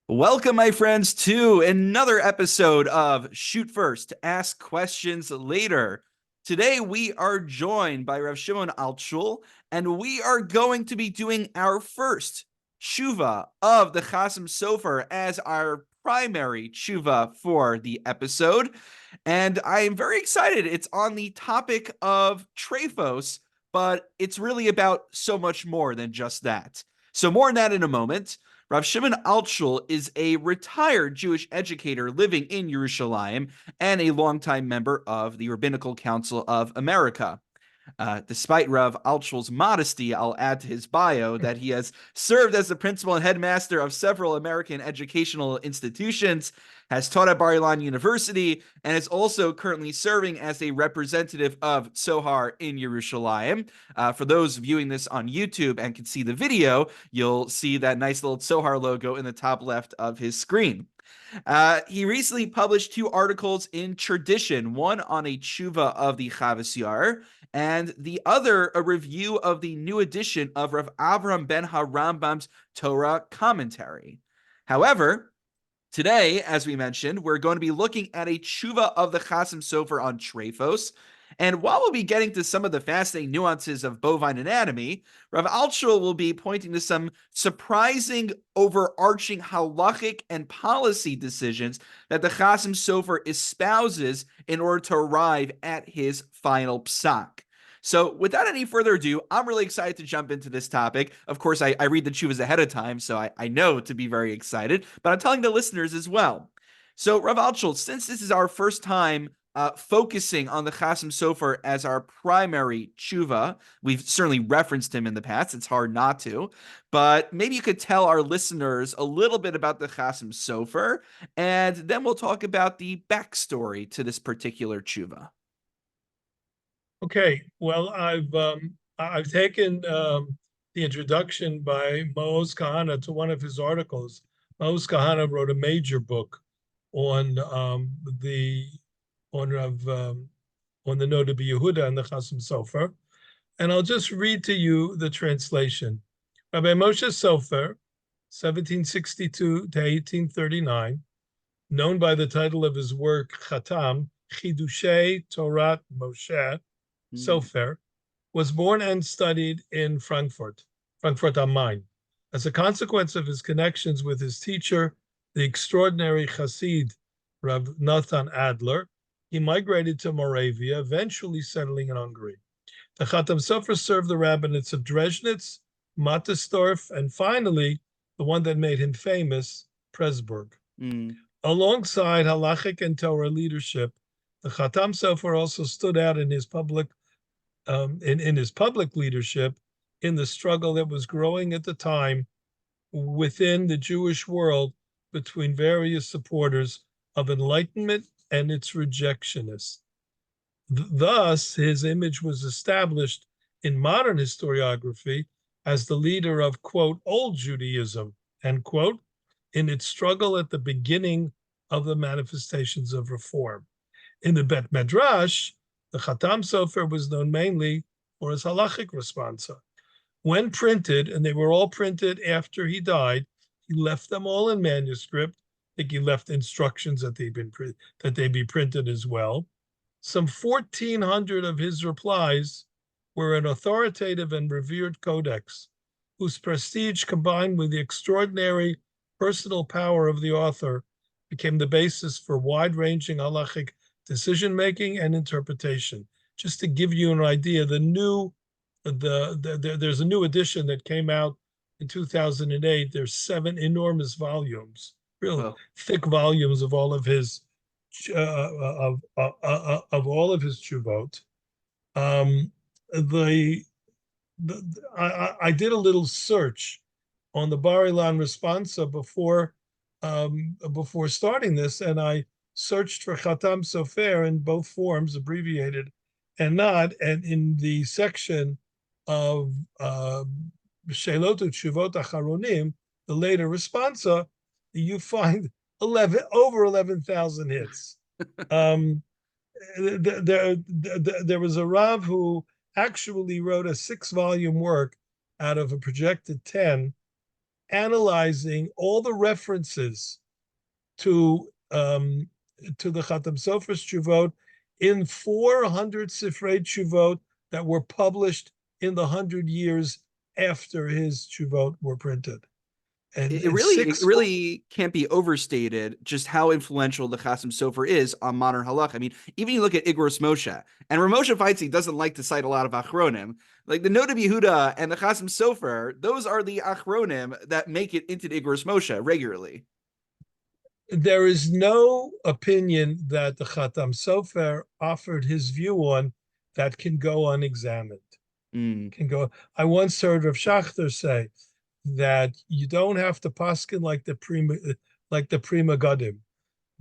Welcome, my friends, to another episode of Shoot First, Ask Questions Later. Today, we are joined by Rabbi Shimon Altshul, and we are going to be doing our first tshuva of the Chasam Sofer as our primary tshuva for the episode. And I am very excited. It's on the topic of treifos, but it's really about so much more than just that. So more on that in a moment. Rabbi Shimon Altshul is a retired Jewish educator living in Yerushalayim and a longtime member of the Rabbinical Council of America. Despite Rav Altshul's modesty, I'll add to his bio that he has served as the principal and headmaster of several American educational institutions, has taught at Bar Ilan University, and is also currently serving as a representative of Tzohar in Yerushalayim. For those viewing this on YouTube and can see the video, you'll see that nice little Tzohar logo in the top left of his screen. He recently published two articles in Tradition, one on a tshuva of the Chavos Yair, and the other a review of the new edition of Rav Avram ben HaRambam's Torah commentary. However, today, as we mentioned, we're going to be looking at a tshuva of the Chasam Sofer on treifos. And while we'll be getting to some of the fascinating nuances of bovine anatomy, Rav Altshul will be pointing to some surprising, overarching halakhic and policy decisions that the Chasam Sofer espouses in order to arrive at his final psak. So without any further ado, I'm really excited to jump into this topic. Of course, I read the tshuvas ahead of time, so I know to be very excited, but I'm telling the listeners as well. So Rav Altshul, since this is our first time focusing on the Chasam Sofer as our primary tshuva. We've certainly referenced him in the past. It's hard not to. But maybe you could tell our listeners a little bit about the Chasam Sofer, and then we'll talk about the backstory to this particular tshuva. Okay, well, I've taken the introduction by Maoz Kahana to one of his articles. Maoz Kahana wrote a major book on on the Noda B'Yehuda and the Chasam Sofer, and I'll just read to you the translation. Rabbi Moshe Sofer, 1762 to 1839, known by the title of his work Chatam, Chidushei Torat Moshe Sofer, was born and studied in Frankfurt am Main. As a consequence of his connections with his teacher, the extraordinary Chassid Rav Nathan Adler, he migrated to Moravia, eventually settling in Hungary. The Chatam Sofer served the rabbinates of Dresnitz, Mattersdorf, and finally, the one that made him famous, Presburg. Alongside halakhic and Torah leadership, the Chatam Sofer also stood out in his public leadership in the struggle that was growing at the time within the Jewish world between various supporters of enlightenment and its rejectionists. Thus, his image was established in modern historiography as the leader of, quote, old Judaism, end quote, in its struggle at the beginning of the manifestations of reform. In the Bet Medrash, the Chatam Sofer was known mainly for his halakhic responsa. When printed, and they were all printed after he died, he left them all in manuscript. I think he left instructions that they be printed as well. Some 1,400 of his replies were an authoritative and revered codex, whose prestige combined with the extraordinary personal power of the author became the basis for wide-ranging halakhic decision-making and interpretation. Just to give you an idea, there's a new edition that came out in 2008. There's 7 enormous volumes, real thick volumes of all of his tshuvot. I did a little search on the Bar Ilan responsa before starting this, and I searched for Chatam Sofer in both forms, abbreviated and not, and in the section of Shelot Tshuvot Acharonim, the later responsa, you find over 11,000 hits. There was a Rav who actually wrote a 6-volume work out of a projected 10 analyzing all the references to the Chatam Sofer's Tshuvot in 400 Sifrei Tshuvot that were published in the 100 years after his Tshuvot were printed. And It really can't be overstated just how influential the Chasam Sofer is on modern halakha. I mean, even you look at Igros Moshe, and Ramosha Feitzi doesn't like to cite a lot of achronim. Like the Noda Yehuda and the Chasam Sofer, those are the achronim that make it into the Igros Moshe regularly. There is no opinion that the Chatam Sofer offered his view on that can go unexamined. Can go. I once heard Rav Schachter say that you don't have to poskin like the prima gadim,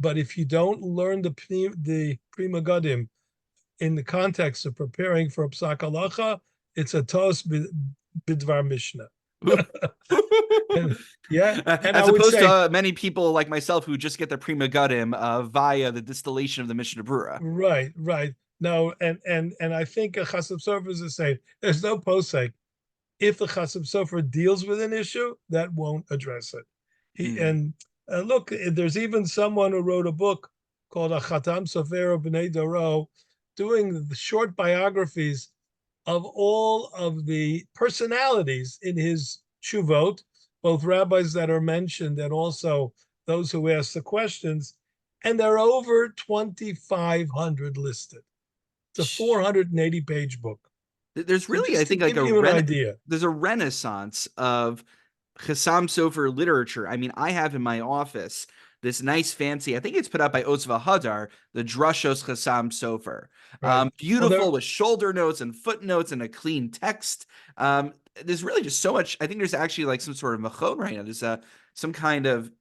but if you don't learn the prima gadim in the context of preparing for a psak halacha, it's a tos bidvar mishnah. Yeah, and as opposed to many people like myself who just get the prima gadim via the distillation of the Mishnah Brura. Right. No, and I think a Chasam Sofer is the same. There's no posek. If the Chasam Sofer deals with an issue, that won't address it. And look, there's even someone who wrote a book called a Chatam Sofer of Bnei Doro, doing the short biographies of all of the personalities in his Tshuvot, both rabbis that are mentioned and also those who ask the questions, and there are over 2,500 listed. It's a 480-page book. There's really, so I think, like an idea. There's a renaissance of Chasam Sofer literature. I mean, I have in my office this nice, fancy, I think it's put out by Ozva Hadar, the Drushos Chasam Sofer. Right. Beautiful with shoulder notes and footnotes and a clean text. There's really just so much. I think there's actually like some sort of machon right now. There's some kind of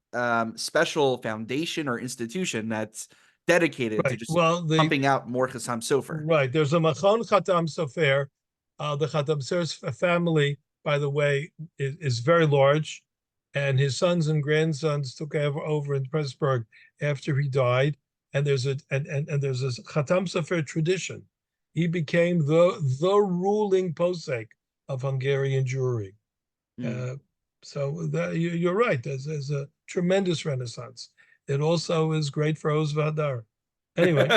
special foundation or institution that's dedicated to just pumping out more Chasam Sofer. Right. There's a Machon Chatam Sofer. The Chatam Sofer's family, by the way, is very large, and his sons and grandsons took over in Pressburg after he died. And there's a Chatam Sofer tradition. He became the ruling posek of Hungarian Jewry. So you're right. There's a tremendous renaissance. It also is great for Ozva Hadar. Anyway.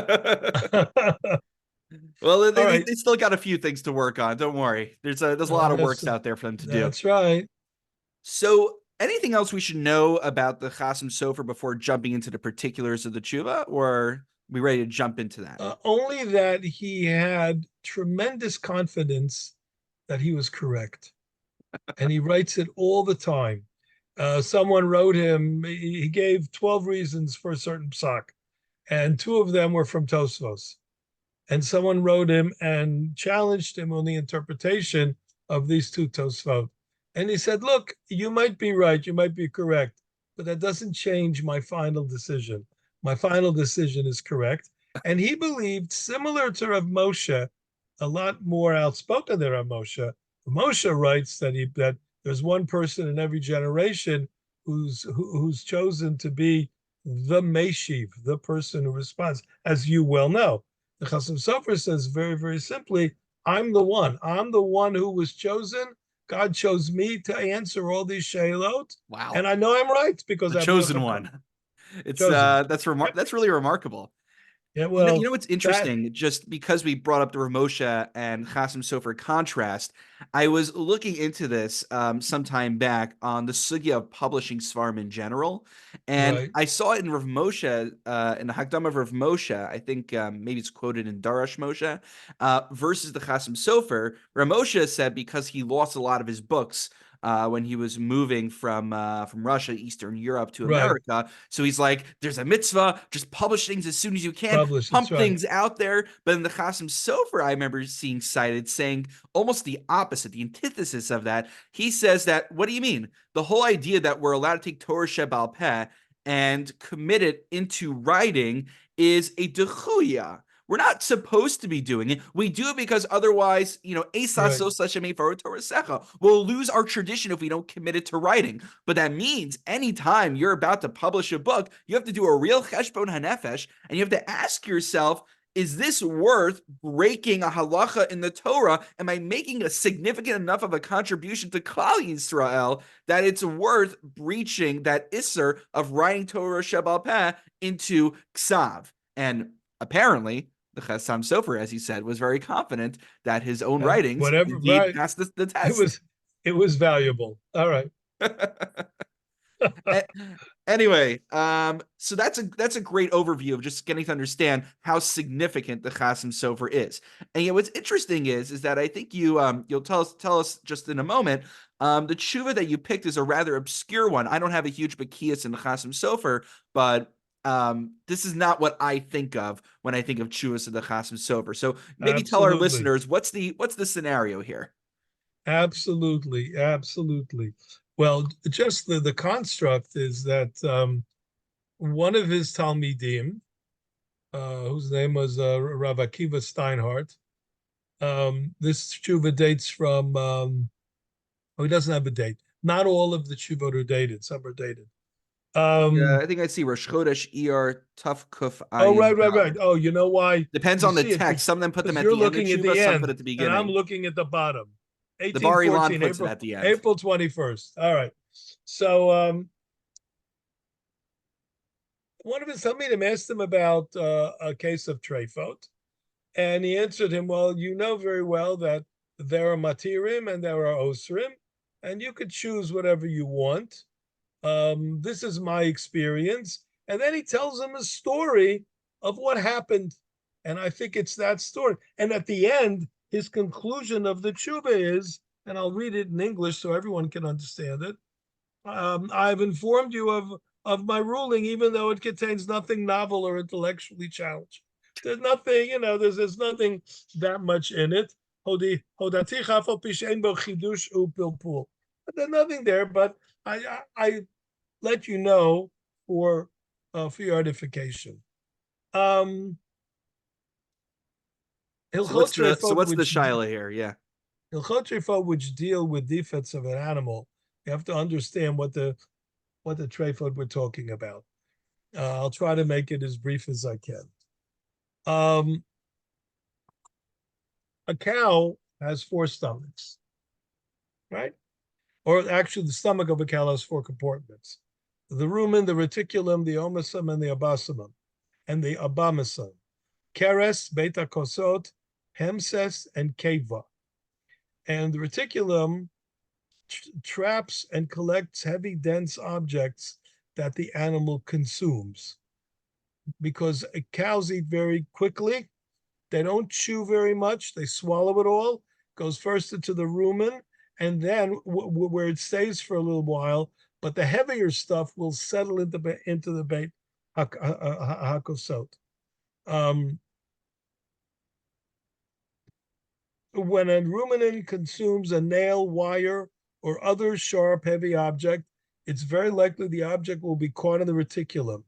Well, they still got a few things to work on. Don't worry. There's a lot of works out there for them to do. That's right. So anything else we should know about the Chasam Sofer before jumping into the particulars of the tshuva, or are we ready to jump into that? Only that he had tremendous confidence that he was correct. And he writes it all the time. Someone wrote him, he gave 12 reasons for a certain psak, and 2 of them were from Tosfos. And someone wrote him and challenged him on the interpretation of these 2 Tosfot. And he said, look, you might be right, you might be correct, but that doesn't change my final decision. My final decision is correct. And he believed, similar to Rav Moshe, a lot more outspoken than Rav Moshe. Moshe writes that there's one person in every generation who's chosen to be the Meshiv, the person who responds, as you well know. The Chasam Sofer says very, very simply, I'm the one. I'm the one who was chosen. God chose me to answer all these shailot. Wow. And I know I'm right because the chosen one. It's that's really remarkable. Yeah, well, you know what's interesting? Just because we brought up the Rav Moshe and Chasam Sofer contrast, I was looking into this some time back on the sugya of publishing svarim in general, and I saw it in Rav Moshe, in the Hakdama of Rav Moshe. I think maybe it's quoted in Darash Moshe versus the Chasam Sofer. Rav Moshe said because he lost a lot of his books. When he was moving from Russia, Eastern Europe to America. So he's like, there's a mitzvah, just publish things as soon as you can, pump things out there. But in the Chasam Sofer, I remember seeing cited saying almost the opposite, the antithesis of that. He says that, what do you mean? The whole idea that we're allowed to take Torah Sheba'al Peh and commit it into writing is a dechuya. We're not supposed to be doing it. We do it because otherwise, we'll lose our tradition if we don't commit it to writing. But that means anytime you're about to publish a book, you have to do a real cheshbon hanefesh, and you have to ask yourself, is this worth breaking a halacha in the Torah? Am I making a significant enough of a contribution to Klal Yisrael that it's worth breaching that isser of writing Torah Shebal Peh into Ksav? And apparently, the Chasam Sofer, as he said, was very confident that his own writings Whatever, indeed right? passed the It test. was valuable. All right. Anyway, so that's a great overview of just getting to understand how significant the Chasam Sofer is. And yet, what's interesting is that I think you'll tell us just in a moment. The tshuva that you picked is a rather obscure one. I don't have a huge bakias in the Chasam Sofer, but this is not what I think of when I think of tshuvas of the Chasam Sofer. So maybe tell our Absolutely. listeners what's the scenario here. Absolutely. Absolutely. Well, just the construct is that one of his Talmidim, whose name was Rav Akiva Steinhardt, this tshuva dates from, he doesn't have a date. Not all of the tshuvot are dated. Some are dated. Yeah, I think I see Rosh Chodesh ER Tough Kuf Oh, Ayin right. Vav. Oh, you know why? Depends You on the see it text. Some of them put them because at you're the end of looking at Tshuva, the some put end, at the and I'm beginning. looking at the bottom. The Bar Ilan 1814, puts it at the end. April 21st. All right. So one of his Talmidim asked him about a case of treifot, and he answered him, well, you know very well that there are matirim and there are osrim, and you could choose whatever you want. This is my experience. And then he tells him a story of what happened. And I think it's that story. And at the end, his conclusion of the tshuva is, and I'll read it in English so everyone can understand it. I've informed you of my ruling, even though it contains nothing novel or intellectually challenging. There's nothing, there's nothing that much in it. There's nothing there, but I let you know for your edification. So what's the Which Shaila here? Yeah. Hilchot treifot, which deal with defects of an animal, you have to understand what the treifot we're talking about. I'll try to make it as brief as I can. A cow has 4 stomachs, right? Or actually, the stomach of a cow has 4 compartments: the rumen, the reticulum, the omasum, and the abasumum, and the abomasum. Keres, beta kosot, hemses, and keva. And the reticulum traps and collects heavy, dense objects that the animal consumes. Because cows eat very quickly, they don't chew very much, they swallow it all, goes first into the rumen, and then where it stays for a little while, but the heavier stuff will settle into the beit hakosot. When a ruminant consumes a nail, wire, or other sharp, heavy object, it's very likely the object will be caught in the reticulum.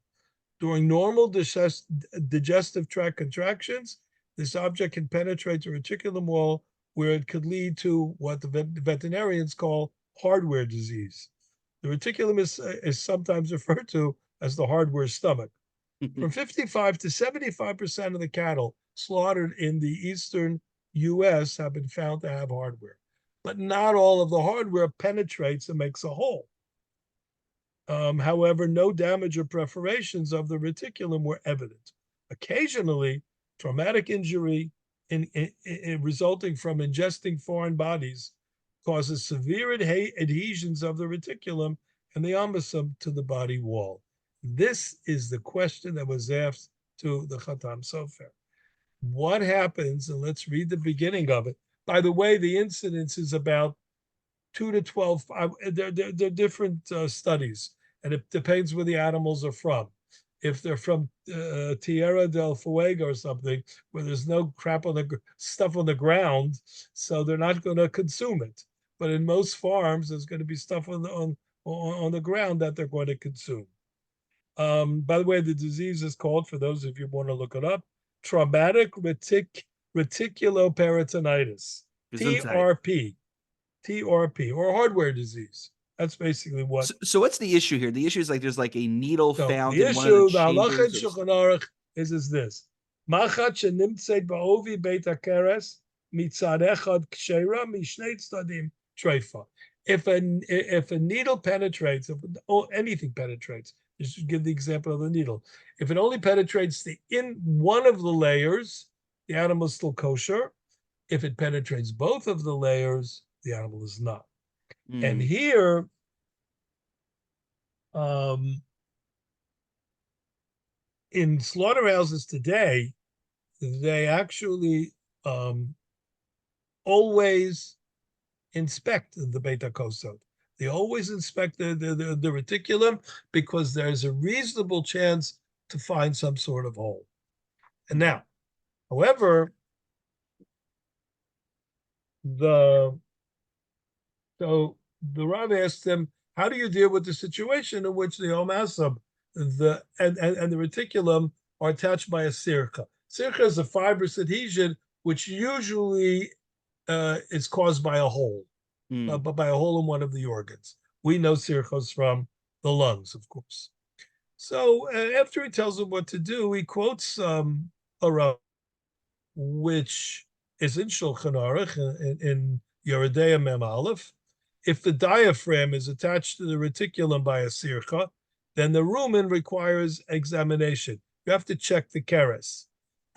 During normal digestive tract contractions, this object can penetrate the reticulum wall, where it could lead to what the veterinarians call hardware disease. The reticulum is sometimes referred to as the hardware stomach. From 55 to 75% of the cattle slaughtered in the eastern US have been found to have hardware, but not all of the hardware penetrates and makes a hole. However, no damage or perforations of the reticulum were evident. Occasionally, traumatic injury resulting from ingesting foreign bodies causes severe adhesions of the reticulum and the omasum to the body wall. This is the question that was asked to the Chasam Sofer. What happens, and let's read the beginning of it. By the way, the incidence is about 2 to 12. They're different studies, and it depends where the animals are from. If they're from Tierra del Fuego or something, where there's no stuff on the ground, so they're not going to consume it. But in most farms, there's going to be stuff on the ground that they're going to consume. By the way, the disease is called, for those of you who want to look it up, traumatic reticuloperitonitis, TRP. TRP, or hardware disease. That's basically what. So what's the issue here? The issue is like there's like a needle So found the in one of the issue, the halakhic chambers. Shulchan Aruch is this: Machat shenimtzeit ba'ovi beit hakeres mitzad echad kshera mishnei tzadim treifa. If a needle penetrates, if anything penetrates, just give the example of the needle. If it only penetrates the in one of the layers, the animal is still kosher. If it penetrates both of the layers, the animal is not. And here, in slaughterhouses today, they actually always inspect the beta kosod. They always inspect the reticulum because there's a reasonable chance to find some sort of hole. And now, however, the Rav asked him, how do you deal with the situation in which the omasab and the reticulum are attached by a sircha? Sircha is a fibrous adhesion which usually is caused by a hole, but by a hole in one of the organs. We know sirchos from the lungs, of course. So after he tells him what to do, he quotes a Rav, which is in Shulchan Aruch in Yeridea Mem Aleph. If the diaphragm is attached to the reticulum by a sircha, then the rumen requires examination. You have to check the keres,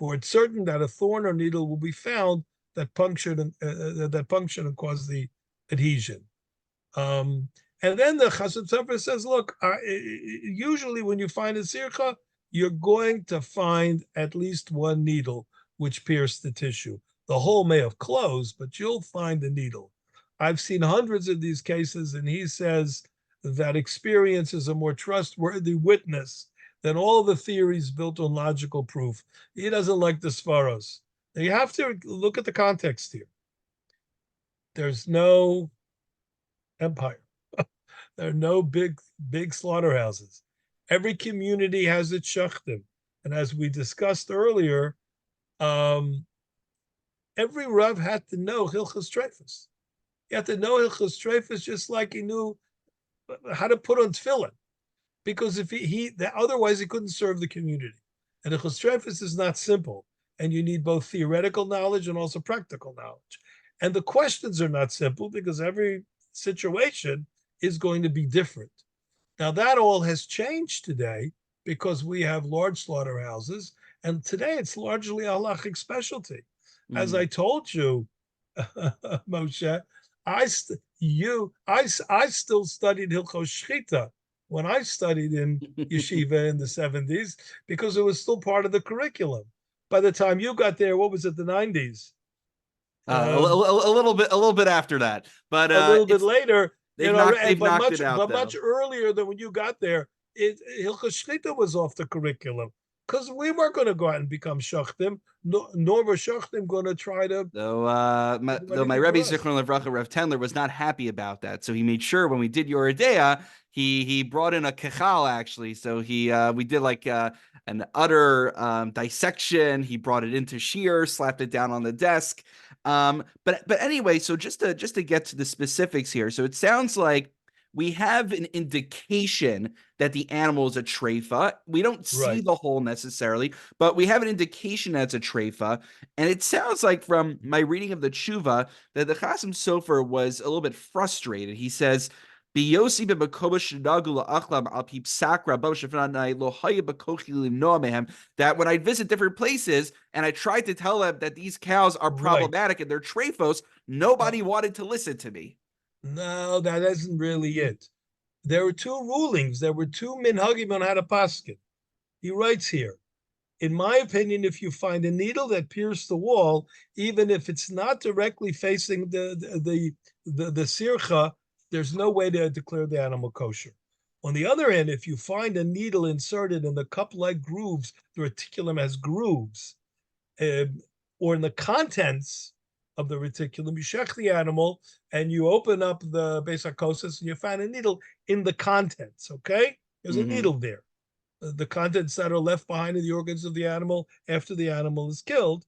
for it's certain that a thorn or needle will be found that punctured and caused the adhesion. And then the Chasam Sofer says, look, usually when you find a sircha, you're going to find at least one needle which pierced the tissue. The hole may have closed, but you'll find the needle. I've seen hundreds of these cases, and he says that experience is a more trustworthy witness than all the theories built on logical proof. He doesn't like the Svaros. Now you have to look at the context here. There's no empire. There are no big slaughterhouses. Every community has its shachtim. And as we discussed earlier, every Rav had to know Hilchos Treifus. He had to know Hilchos Treifus just like he knew how to put on tefillin. Because if otherwise he couldn't serve the community. And Hilchos Treifus is not simple. And you need both theoretical knowledge and also practical knowledge. And the questions are not simple because every situation is going to be different. Now, that all has changed today because we have large slaughterhouses, and today it's largely a halakhic specialty. As I told you, Moshe, I still studied Hilchos Shchita when I studied in yeshiva in the 70s because it was still part of the curriculum. By the time you got there, what was it, the 90s? A little bit after that, but a little bit later. They've knocked it out, but much earlier than when you got there. Hilchos Shchita was off the curriculum because we weren't going to go out and become shachtim, nor were shachtim going to try to. Though my Rebbe Zichron Levracha Rev Tendler was not happy about that, so he made sure when we did Yoredea, he brought in a kechal actually. So we did like an utter dissection. He brought it into shear, slapped it down on the desk. But anyway, so just to get to the specifics here, so it sounds like we have an indication that the animal is a treifa. We don't see the hole necessarily, but we have an indication that it's a treifa. And it sounds like from my reading of the tshuva that the Chasam Sofer was a little bit frustrated. He says, that when I visit different places and I tried to tell them that these cows are problematic and they're treifos, nobody wanted to listen to me. No, that isn't really it. There were two rulings. There were two minhagim on how to poskim. He writes here, in my opinion, if you find a needle that pierced the wall, even if it's not directly facing the sircha, there's no way to declare the animal kosher. On the other hand, if you find a needle inserted in the cup-like grooves, the reticulum has grooves, or in the contents of the reticulum, you shech the animal and you open up the besakosis and you find a needle in the contents, okay? There's a needle there. The contents that are left behind in the organs of the animal after the animal is killed.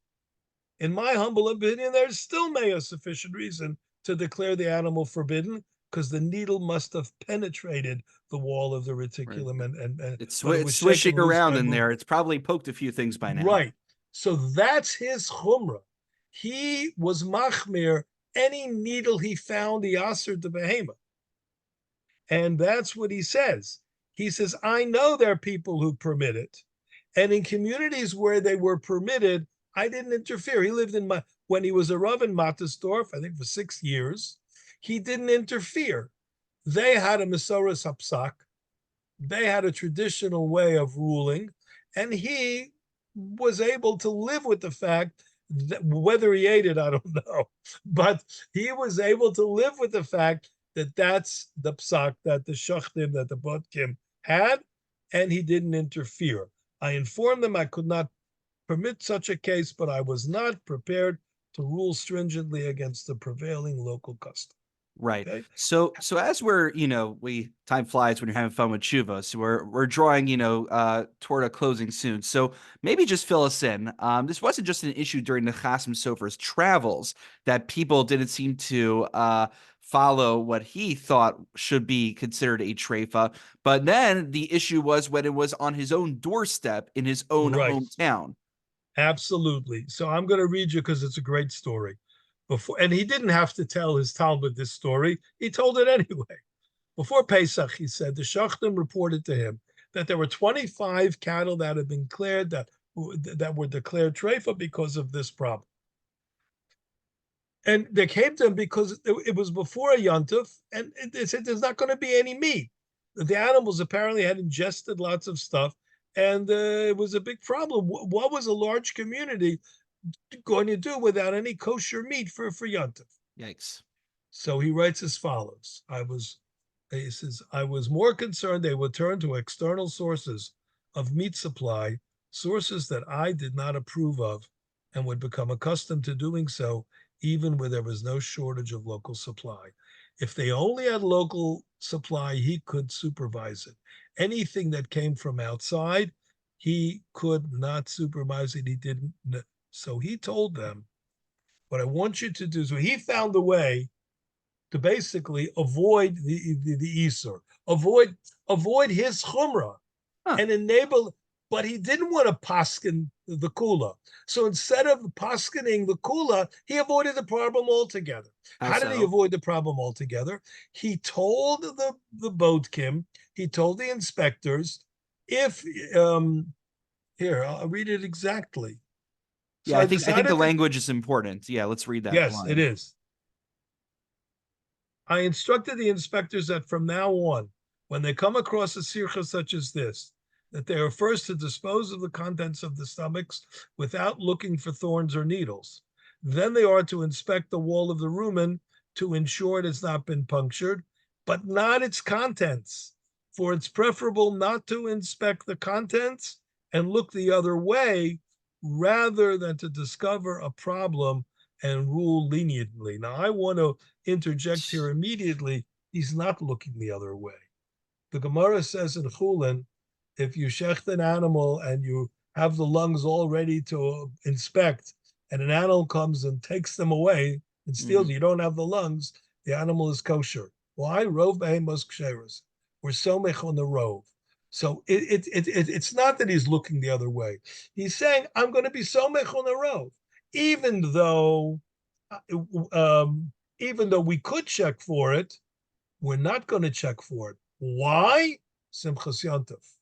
In my humble opinion, there's still may a sufficient reason to declare the animal forbidden because the needle must have penetrated the wall of the reticulum and it's swishing around in there. It's probably poked a few things by now. Right. So that's his chumrah. He was machmir. Any needle he found, he asered the behema. And that's what he says. He says, I know there are people who permit it. And in communities where they were permitted, I didn't interfere. He lived in when he was a Rav in Mattersdorf, I think for 6 years. He didn't interfere. They had a Mesoras Hapsak. They had a traditional way of ruling. And he was able to live with the fact that whether he ate it, I don't know. But he was able to live with the fact that that's the psak that the shachtim, that the poskim had, and he didn't interfere. I informed them I could not permit such a case, but I was not prepared to rule stringently against the prevailing local custom. Right. Okay. So as we're, time flies when you're having fun with tshuva. So we're drawing, toward a closing soon. So maybe just fill us in. This wasn't just an issue during the Chasam Sofer's travels that people didn't seem to follow what he thought should be considered a treifa. But then the issue was when it was on his own doorstep in his own Right. hometown. Absolutely. So I'm going to read you because it's a great story. And he didn't have to tell his Talmud this story. He told it anyway. Before Pesach, he said the Shachtim reported to him that there were 25 cattle that had been cleared that were declared treifa because of this problem. And they came to him because it was before a yontif, and they said there's not going to be any meat. The animals apparently had ingested lots of stuff, and it was a big problem. What was a large community going to do without any kosher meat for yontif? Yikes. So he writes as follows. He says, I was more concerned they would turn to external sources of meat supply, sources that I did not approve of, and would become accustomed to doing so, even where there was no shortage of local supply. If they only had local supply, he could supervise it. Anything that came from outside, he could not supervise it. He didn't. So he told them, what I want you to do. So he found a way to basically avoid the Isur, avoid his chumrah, and enable. But he didn't want to poskin the kula. So instead of poskining the kula, he avoided the problem altogether. How did he avoid the problem altogether? He told the bodkim, he told the inspectors, if here I'll read it exactly. So yeah, I think the language is important. Yeah, let's read that. Yes, line. It is. I instructed the inspectors that from now on, when they come across a sircha such as this, that they are first to dispose of the contents of the stomachs without looking for thorns or needles. Then they are to inspect the wall of the rumen to ensure it has not been punctured, but not its contents. For it's preferable not to inspect the contents and look the other way rather than to discover a problem and rule leniently. Now, I want to interject here immediately. He's not looking the other way. The Gemara says in Chulin, if you shecht an animal and you have the lungs all ready to inspect, and an animal comes and takes them away and steals, you don't have the lungs, the animal is kosher. Why? Rov behemos ksheros. We're somech on the rov. So it's not that he's looking the other way. He's saying, I'm going to be somech on the rov. Even though we could check for it, we're not going to check for it. Why? Simchas Yontif.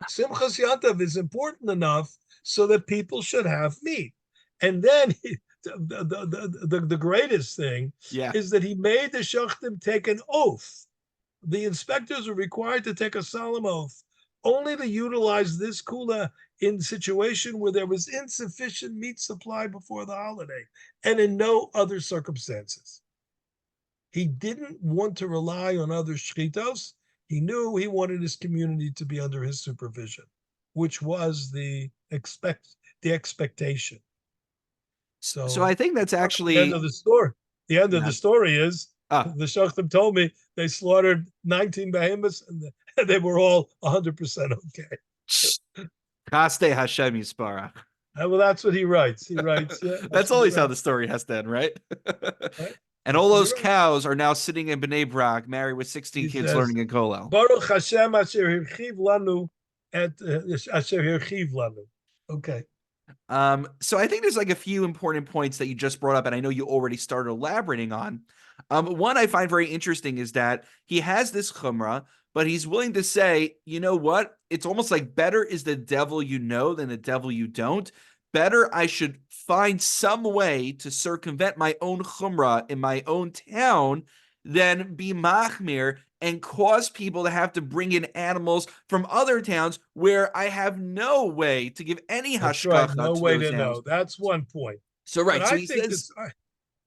Simchas Yontif is important enough so that people should have meat. And then the greatest thing is that he made the shachtim take an oath. The inspectors are required to take a solemn oath only to utilize this kula in situation where there was insufficient meat supply before the holiday and in no other circumstances. He didn't want to rely on other shchitos. He knew he wanted his community to be under his supervision, which was the expectation. So I think that's actually the end of the story. The end of the story is the shachtim told me they slaughtered 19 behemoths and they were all 100% okay. Chaste Hashem Yisparach. Well, that's what he writes. He writes. Yeah, that's always how the story has to end, right? Right? And all those cows are now sitting in Bnei Brak, married with 16 kids, learning in Kollel. Baruch Hashem asher hirchiv lanu et asher hirchiv lanu. Okay. So I think there's like a few important points that you just brought up, and I know you already started elaborating on. One I find very interesting is that he has this chumrah, but he's willing to say, you know what? It's almost like better is the devil you know than the devil you don't. Better I should find some way to circumvent my own chumrah in my own town than be machmir and cause people to have to bring in animals from other towns where I have no way to give any That's right. hashgacha No to way those to animals. know. That's one point. So But right, so I he think says this, I,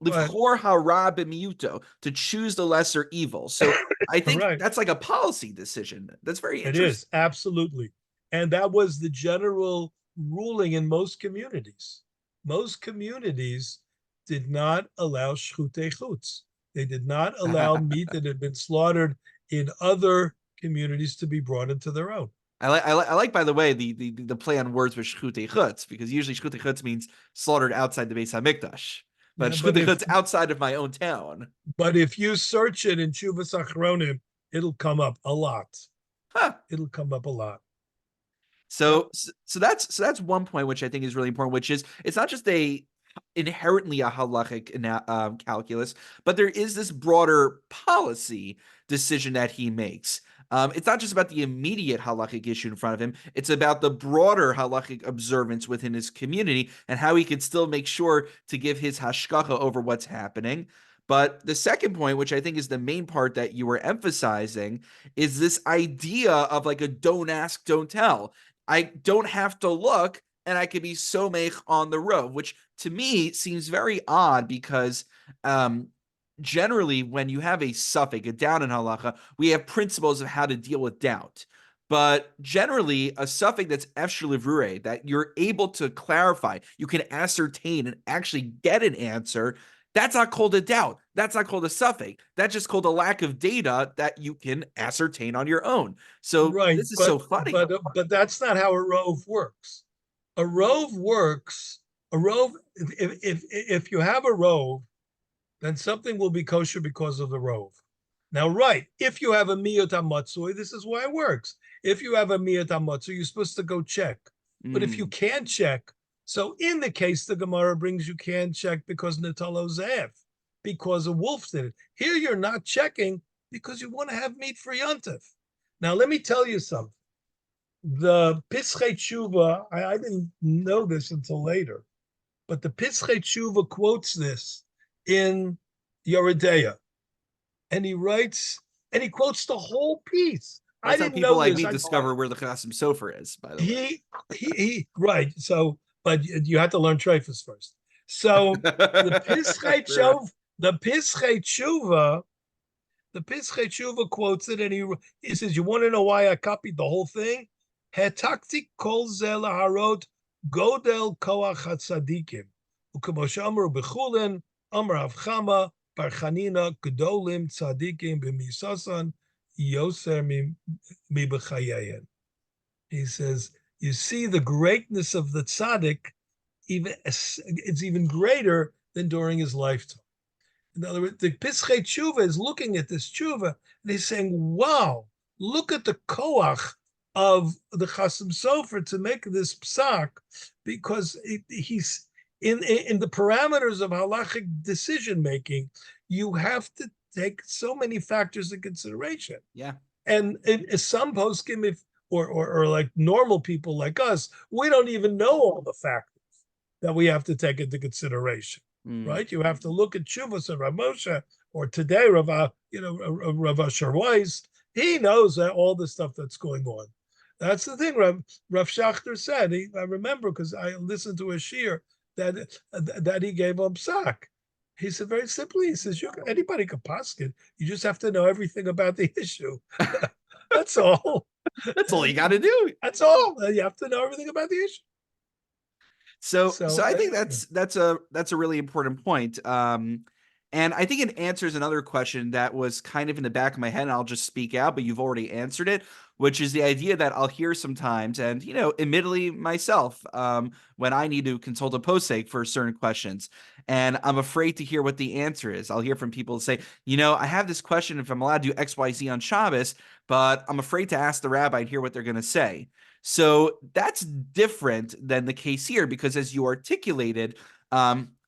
go ahead. livchor hara b'miuto, to choose the lesser evil. So I think Right. that's like a policy decision. That's very It interesting. is, absolutely. And that was the general ruling in most communities. Most communities did not allow shchutei chutz. They did not allow meat that had been slaughtered in other communities to be brought into their own. I like, by the way, the play on words with shchutei chutz, because usually shchutei chutz means slaughtered outside the Beis Hamikdash, but Yeah, but shchutei if chutz outside of my own town. but if you search it in Chuvas Achronim, it'll come up a lot. Huh. It'll come up a lot. Yep. So that's one point which I think is really important, which is it's not just a inherently a halakhic calculus, but there is this broader policy decision that he makes. It's not just about the immediate halakhic issue in front of him; it's about the broader halakhic observance within his community and how he could still make sure to give his hashkacha over what's happening. But the second point, which I think is the main part that you were emphasizing, is this idea of like a don't ask, don't tell. I don't have to look and I could be somech on the road, which to me seems very odd because um, generally when you have a suffix, a down in halacha, we have principles of how to deal with doubt. But generally, a suffix that's efshel that you're able to clarify, you can ascertain and actually get an answer. That's not called a doubt. That's not called a suffix. That's just called a lack of data that you can ascertain on your own. So Right, this is so funny. but that's not how a rove works. A rove works. A rove, if you have a rove, then something will be kosher because of the rove. Now, right, if you have a miyot hamatzui, this is why it works. If you have a miyot hamatzui, you're supposed to go check. But if you Mm. can't check, so in the case the Gemara brings, you can check because Natalo Zev, because a wolf did it. Here you're not checking because you want to have meat for Yontif. Now, let me tell you something. The Pischei Tshuva, I didn't know this until later, but the Pischei Tshuva quotes this in Yoredeya, and he writes, and he quotes the whole piece. I That's how didn't people know like this. me discover where the Chasam Sofer is, by the way. Right. So, but you had to learn treifus first. So the Pischei Tshuva, the Pischei Tshuva, the Pischei Tshuva quotes it, and he says, "You want to know why I copied the whole thing? Hetakti kol zel harot godel koach hatzadikim ukemoshamru bechulen amar avchama parchanina gedolim tzadikim b'misasan yoser mi b'chayein." He says, "You see the greatness of the tzaddik, even it's even greater than during his lifetime." In other words, the Pischei Tshuva is looking at this Tshuva and he's saying, wow, look at the koach of the Chasam Sofer to make this psak, because he's in the parameters of halakhic decision making, you have to take so many factors in consideration. Yeah. And in some poskim, if or like normal people like us, we don't even know all the factors that we have to take into consideration. Mm. Right? You have to look at Chuvas of Rav Moshe, or today Rav Asher Weiss. He knows all the stuff that's going on. That's the thing. Rav Schachter said. I remember because I listened to a shir that he gave on psak. He said very simply. He says anybody can poskin. You just have to know everything about the issue. That's all. That's all you got to do. That's all. You have to know everything about the issue. So I think yeah. that's a really important point. And I think it answers another question that was kind of in the back of my head, and I'll just speak out, but you've already answered it, which is the idea that I'll hear sometimes, and, admittedly myself, when I need to consult a posek for certain questions, and I'm afraid to hear what the answer is. I'll hear from people say, I have this question if I'm allowed to do XYZ on Shabbos, but I'm afraid to ask the rabbi and hear what they're going to say. So that's different than the case here, because as you articulated,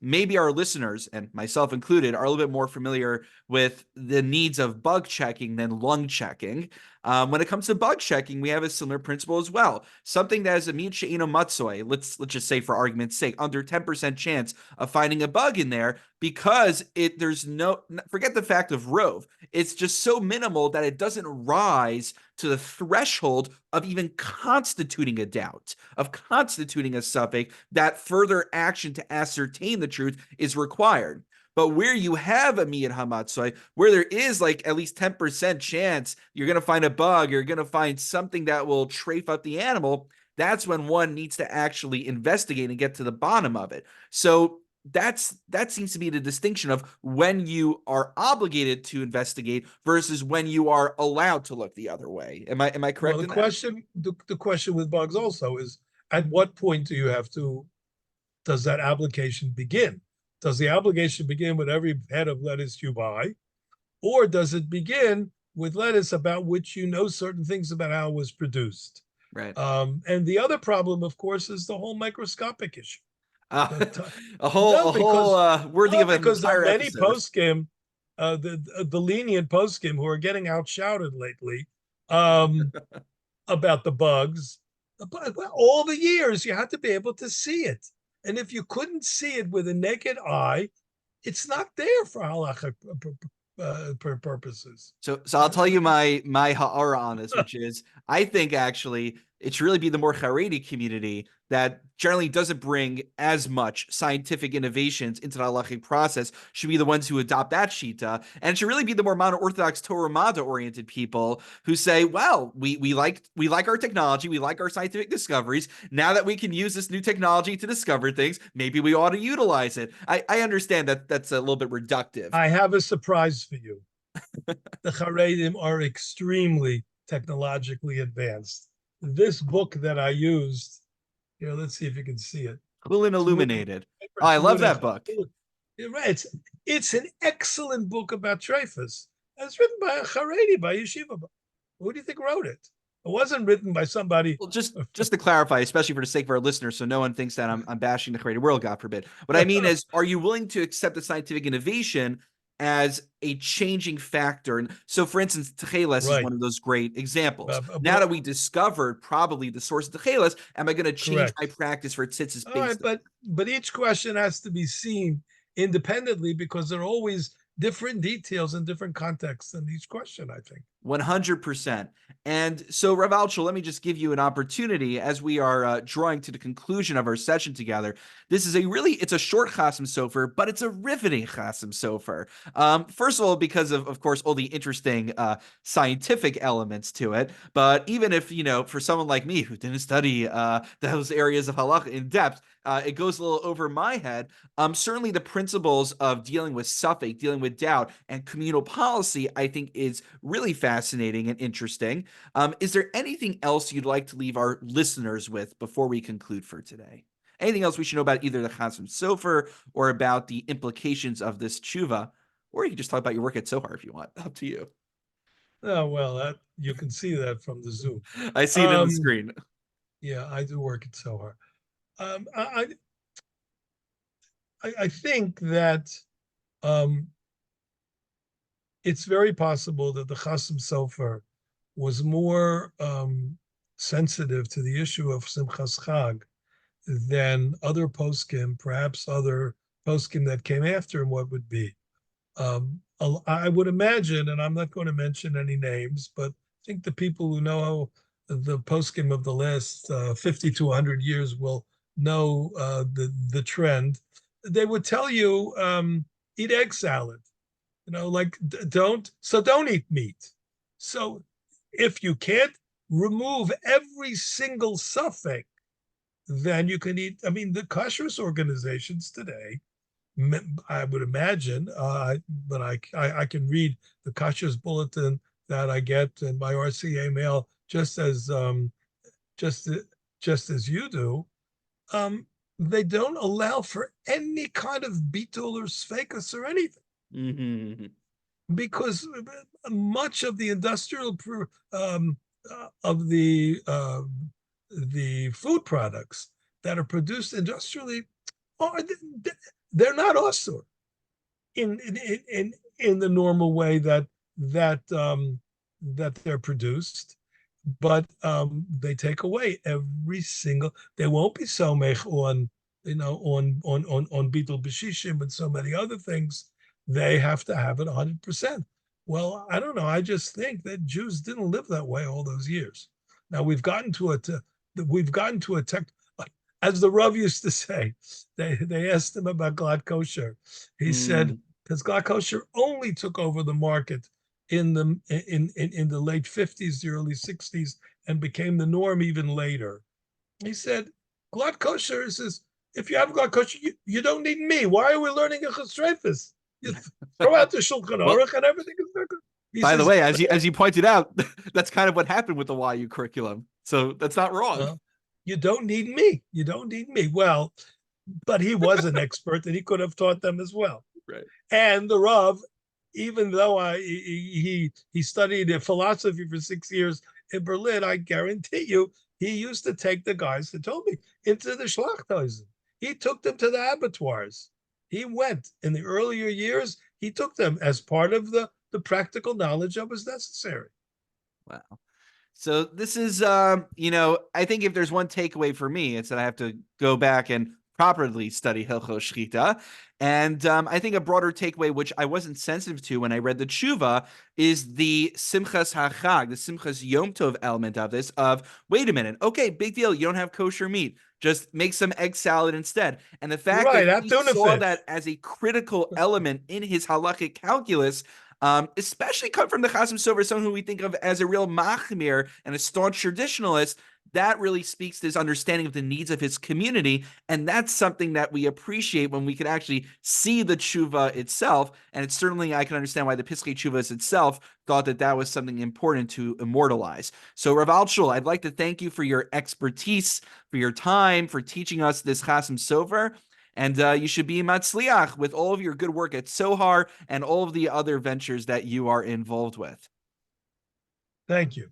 maybe our listeners, and myself included, are a little bit more familiar with the needs of bug checking than lung checking. When it comes to bug checking, we have a similar principle as well. Something that is a mit she'ino matzoi, let's just say for argument's sake, under 10% chance of finding a bug in there, because there's no, forget the fact of rove. It's just so minimal that it doesn't rise to the threshold of even constituting a doubt, of constituting a suffix, that further action to ascertain the truth is required. But where you have a miyad hamatzoi, where there is like at least 10% chance you're going to find a bug, you're going to find something that will treif up the animal, that's when one needs to actually investigate and get to the bottom of it. So that seems to be the distinction of when you are obligated to investigate versus when you are allowed to look the other way. Am I correct? Well, in that? the question with bugs also is, at what point does that application begin? Does the obligation begin with every head of lettuce you buy? Or does it begin with lettuce about which you know certain things about how it was produced? Right. And the other problem, of course, is the whole microscopic issue. Uh, The t- a whole worthy of an because there are entire many episode. poskim, the lenient poskim who are getting outshouted lately about the bugs. But all the years you had to be able to see it, and if you couldn't see it with a naked eye, it's not there for halakhic purposes. So I'll tell you my ha'ara on this, which is I think actually it should really be the more Haredi community that generally doesn't bring as much scientific innovations into the halachic process should be the ones who adopt that shita, and it should really be the more mono-orthodox Torah Mada oriented people who say, well, we like our technology, we like our scientific discoveries. Now that we can use this new technology to discover things, maybe we ought to utilize it. I understand that that's a little bit reductive. I have a surprise for you. The Haredim are extremely technologically advanced. This book that I used, let's see if you can see it. Chulin Illuminated. Oh, I love that book. Right. It's an excellent book about treifus. It's written by a Haredi, by Yeshiva. Who do you think wrote it? It wasn't written by somebody. Well, just to clarify, especially for the sake of our listeners, so no one thinks that I'm bashing the creative world, God forbid. What I mean is, are you willing to accept the scientific innovation as a changing factor? And so, for instance, Techeles is one of those great examples. Now that we discovered probably the source of Techeles, am I going to change my practice for tzitzis? All right, but each question has to be seen independently because there are always different details and different contexts in each question, I think. 100%. And so, Rabbi Altshul, let me just give you an opportunity as we are drawing to the conclusion of our session together. This is it's a short Chasam Sofer, but it's a riveting Chasam Sofer. First of all, because of course, all the interesting scientific elements to it. But even if, for someone like me who didn't study those areas of halakha in depth, it goes a little over my head. Certainly the principles of dealing with suffix, dealing with doubt, and communal policy, I think is really fascinating and interesting. Is there anything else you'd like to leave our listeners with before we conclude for today? Anything else we should know about either the Chasam Sofer or about the implications of this tshuva? Or you can just talk about your work at Sohar if you want. Up to you. Oh, well, you can see that from the Zoom. I see it on the screen. Yeah, I do work at Sohar. I think that it's very possible that the Chasam Sofer was more sensitive to the issue of Simchas Chag than other poskim, perhaps other poskim that came after him, what would be. I would imagine, and I'm not going to mention any names, but I think the people who know the poskim of the last 50 to 100 years will know the trend. They would tell you, eat egg salad, don't eat meat. So if you can't remove every single suffix, then you can eat. I mean, the kashrus organizations today I would imagine, but I can read the kashrus bulletin that I get in my RCA mail just just as you do. Um, they don't allow for any kind of bitul or sfekus or anything Mm-hmm. because much of the industrial of the food products that are produced industrially are they're not also in the normal way that they're produced, but they take away every single. They won't be somech on on beetle bashishim and so many other things. They have to have it 100%. Well, I don't know. I just think that Jews didn't live that way all those years. Now we've gotten to a tech, as the Rav used to say. They asked him about glad kosher. He said because glad kosher only took over the market in the late 50s, the early 60s, and became the norm even later. He said, glad kosher says, if you have glad kosher, you don't need me. Why are we learning a treif? You throw out the Shulchan Well, Aruch and everything is good. He by the says, way, as you pointed out, that's kind of what happened with the YU curriculum. So that's not wrong. you don't need me. You don't need me. Well, but he was an expert and he could have taught them as well. Right. And the Rav, even though he studied philosophy for 6 years in Berlin, I guarantee you, he used to take the guys that told me into the Schlachthäuser. He took them to the abattoirs. He went in the earlier years. He took them as part of the practical knowledge that was necessary. Wow. So this is, I think if there's one takeaway for me, it's that I have to go back and properly study Hilchos Shchita. And I think a broader takeaway, which I wasn't sensitive to when I read the Tshuva, is the Simchas HaChag, the Simchas Yom Tov element of this, of, wait a minute, okay, big deal, you don't have kosher meat. Just make some egg salad instead. And the fact Right, that have he tuna saw fish. that as a critical element in his halakhic calculus, especially come from the Chasam Sofer, someone who we think of as a real machmir and a staunch traditionalist, that really speaks to his understanding of the needs of his community. And that's something that we appreciate when we can actually see the tshuva itself. And it's certainly, I can understand why the Piskei Tshuvas itself thought that that was something important to immortalize. So Rav Altshul, I'd like to thank you for your expertise, for your time, for teaching us this Chasam Sofer. And you should be matzliach with all of your good work at Sohar and all of the other ventures that you are involved with. Thank you.